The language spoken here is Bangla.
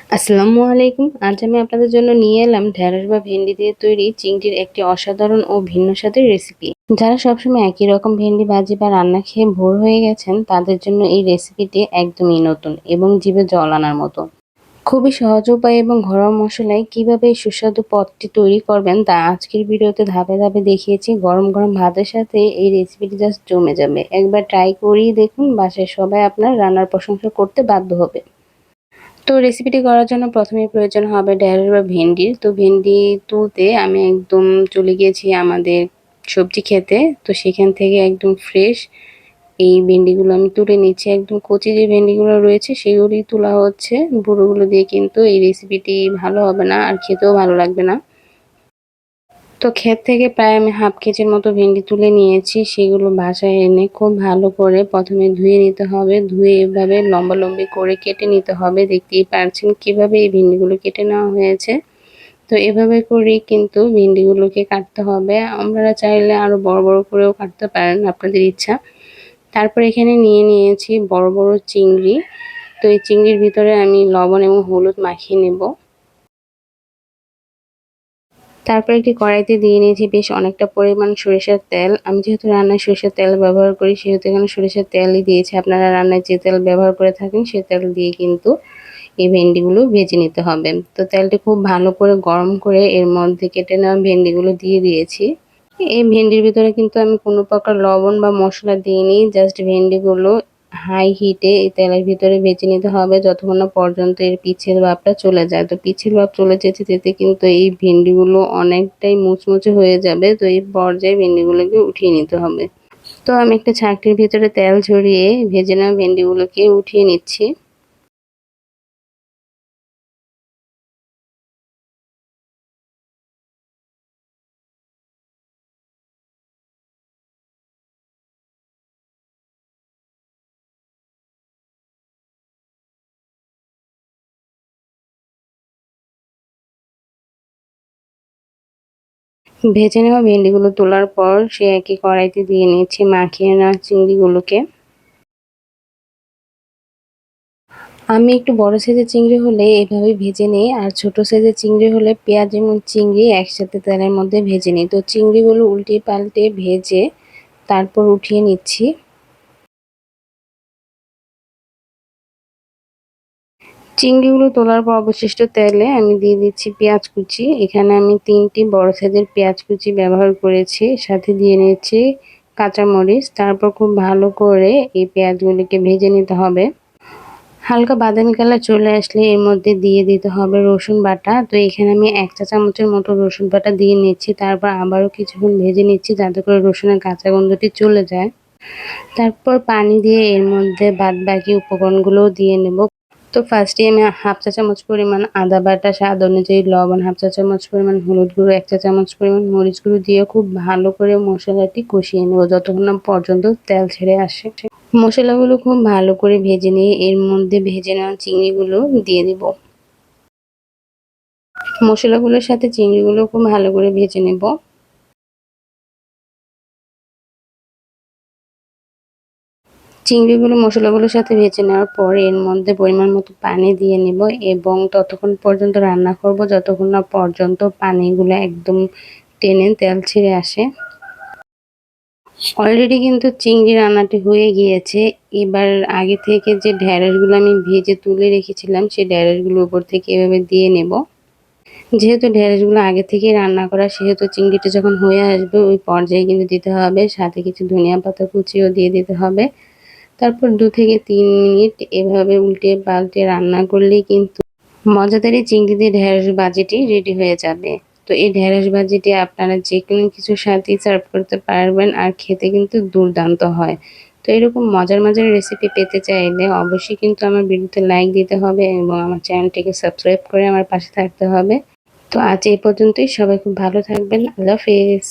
আসসালামু আলাইকুম। আজ আমি আপনাদের জন্য নিয়ে এলাম ঢেঁড়স বা ভেন্ডি দিয়ে তৈরি চিংড়ির একটি অসাধারণ ও ভিন্ন স্বাদের রেসিপি। যারা সবসময় একই রকম ভেন্ডি ভাজি বা রান্না খেয়ে ভোর হয়ে গেছেন তাদের জন্য এই রেসিপিটি একদমই নতুন এবং জিভে জল আনার মতো। খুবই সহজ উপায় এবং ঘরোয়া মশলায় কিভাবে এই সুস্বাদু পদটি তৈরি করবেন তা আজকের ভিডিওতে ধাপে ধাপে দেখিয়েছি। গরম গরম ভাতের সাথে এই রেসিপিটি জাস্ট জমে যাবে। একবার ট্রাই করেই দেখুন, বাসায় সবাই আপনার রান্নার প্রশংসা করতে বাধ্য হবে। তো রেসিপিটি করার জন্য প্রথমেই প্রয়োজন হবে ঢেঁড়স বা ভেন্ডির। তো ভেন্ডি তুলতে আমি একদম চলে গিয়েছি আমাদের সবজি খেতে। তো সেখান থেকে একদম ফ্রেশ এই ভেন্ডিগুলো আমি তুলে নিচ্ছি। একদম কচি যে ভেন্ডিগুলো রয়েছে সেগুলোই তোলা হচ্ছে। বুড়োগুলো দিয়ে কিন্তু এই রেসিপিটি ভালো হবে না, আর খেতেও ভালো লাগবে না। তো ক্ষেত থেকে প্রায় আমি হাফ কেজির মতো ভেন্ডি তুলে নিয়েছি। সেগুলো বাসায় এনে খুব ভালো করে প্রথমে ধুয়ে নিতে হবে। ধুয়ে এভাবে লম্বা করে কেটে নিতে হবে। দেখতেই পারছেন কিভাবে এই ভেন্ডিগুলো কেটে নেওয়া হয়েছে। তো এভাবে করেই কিন্তু ভেন্ডিগুলোকে কাটতে হবে। আপনারা চাইলে আরো বড় বড় করেও কাটতে পারেন, আপনাদের ইচ্ছা। তারপর এখানে নিয়ে নিয়েছি বড় বড় চিংড়ি। তো এই চিংড়ির ভিতরে আমি লবণ এবং হলুদ মাখিয়ে নেব। তারপর একটি কড়াইতে দিয়ে নিয়েছি বেশ অনেকটা পরিমাণ সরিষার তেল। আমি যেহেতু রান্নায় সরিষার তেল ব্যবহার করি সেহেতু এখানে সরিষার তেলই দিয়েছি। আপনারা রান্নায় যে তেল ব্যবহার করে থাকেন সে তেল দিয়ে কিন্তু এই ভেন্ডিগুলো ভেজে নিতে হবে। তো তেলটি খুব ভালো করে গরম করে এর মধ্যে কেটে নেওয়া ভেন্ডিগুলো দিয়ে দিয়েছি। এই ভেন্ডির ভিতরে কিন্তু আমি কোনো প্রকার লবণ বা মশলা দিইনি। জাস্ট ভেন্ডিগুলো হাই হিটে এই তেলের ভিতরে ভেজে নিতে হবে যতক্ষণ না পর্যন্ত এর পিচ্ছিল ভাবটা চলে যায়। তো পিচ্ছিল ভাব চলে যেতে যেতে কিন্তু এই ভেন্ডিগুলো অনেকটাই মুচমুচে হয়ে যাবে। তো এই পর্যায়ে ভেন্ডিগুলোকে উঠিয়ে নিতে হবে। তো আমি একটা ছাঁকনির ভিতরে তেল ঝরিয়ে ভেজে নেওয়া ভেন্ডিগুলোকে উঠিয়ে নিচ্ছি। ভেজে নেওয়া ভেন্ডিগুলো তোলার পর সে একই কড়াইতে দিয়ে নিচ্ছি মাখিয়ে নেওয়া চিংড়িগুলোকে। আমি একটু বড় সাইজের চিংড়ি হলে এভাবে ভেজে নিই, আর ছোট সাইজের চিংড়ি হলে পেঁয়াজ এবং চিংড়ি একসাথে তেলের মধ্যে ভেজে নিই। তো চিংড়িগুলো উল্টে পাল্টে ভেজে তারপর উঠিয়ে নিচ্ছি। চিংড়িগুলো তোলার পর অবশিষ্ট তেলে আমি দিয়ে দিচ্ছি পেঁয়াজ কুচি। এখানে আমি 3টি বড় সাইজের পেঁয়াজ কুচি ব্যবহার করেছি। সাথে দিয়ে নিচ্ছি কাঁচামরিচ। তারপর খুব ভালো করে এই পেঁয়াজগুলিকে ভেজে নিতে হবে। হালকা বাদামি কালার চলে আসলে এর মধ্যে দিয়ে দিতে হবে রসুন বাটা। তো এখানে আমি 1 চা চামচের মতো রসুন বাটা দিয়ে নিচ্ছি। তারপর আবারও কিছুক্ষণ ভেজে নিচ্ছি যাতে করে রসুনের কাঁচা গন্ধটি চলে যায়। তারপর পানি দিয়ে এর মধ্যে বাদবাকি উপকরণগুলোও দিয়ে নেব। তো ফার্স্টে আমি হাফ চা চামচ পরিমাণ আদা বাটা, স্বাদ অনুযায়ী লবণ, হাফ চা চামচ পরিমাণ হলুদ গুঁড়ো, 1 চা চামচ পরিমাণ মরিচ গুঁড়ো দিয়ে খুব ভালো করে মশলাটি কষিয়ে নেব যতক্ষণ না পর্যন্ত তেল ছেড়ে আসে। মশলাগুলো খুব ভালো করে ভেজে নিয়ে এর মধ্যে ভেজে নেওয়া চিংড়িগুলো দিয়ে দিব। মশলাগুলোর সাথে চিংড়িগুলো খুব ভালো করে ভেজে নেব। চিংড়িগুলো মশলাগুলোর সাথে ভেজে নেওয়ার পর এর মধ্যে পরিমাণ মতো পানি দিয়ে নেব এবং ততক্ষণ পর্যন্ত রান্না করব যতক্ষণ না পর্যন্ত পানিগুলো একদম টেনে তেল ছেড়ে আসে। অলরেডি কিন্তু চিংড়ি রান্নাটি হয়ে গিয়েছে। এবার আগে থেকে যে ঢেঁড়সগুলো আমি ভেজে তুলে রেখেছিলাম সেই ঢেঁড়সগুলো উপর থেকে এভাবে দিয়ে নেব। যেহেতু ঢেঁড়সগুলো আগে থেকেই রান্না করা সেহেতু চিংড়িটা যখন হয়ে আসবে ওই পর্যায়ে কিন্তু দিতে হবে। সাথে কিছু ধনিয়া পাতা কুচিও দিয়ে দিতে হবে। তারপর 2 থেকে 3 মিনিট এভাবে উল্টে পাল্টে রান্না করলেই কিন্তু মজাদার এই চিংড়ি দিয়ে ঢেঁড়স ভাজিটি রেডি হয়ে যাবে। তো এই ঢেঁড়স ভাজিটি আপনারা যেকোনো কিছুর সাথেই সার্ভ করতে পারবেন, আর খেতে কিন্তু দুর্দান্ত হয়। তো এরকম মজার মজার রেসিপি পেতে চাইলে অবশ্যই কিন্তু আমার ভিডিওতে লাইক দিতে হবে এবং আমার চ্যানেলটিকে সাবস্ক্রাইব করে আমার পাশে থাকতে হবে। তো আজ এই পর্যন্তই। সবাই খুব ভালো থাকবেন। আল্লাহ হাফেজ।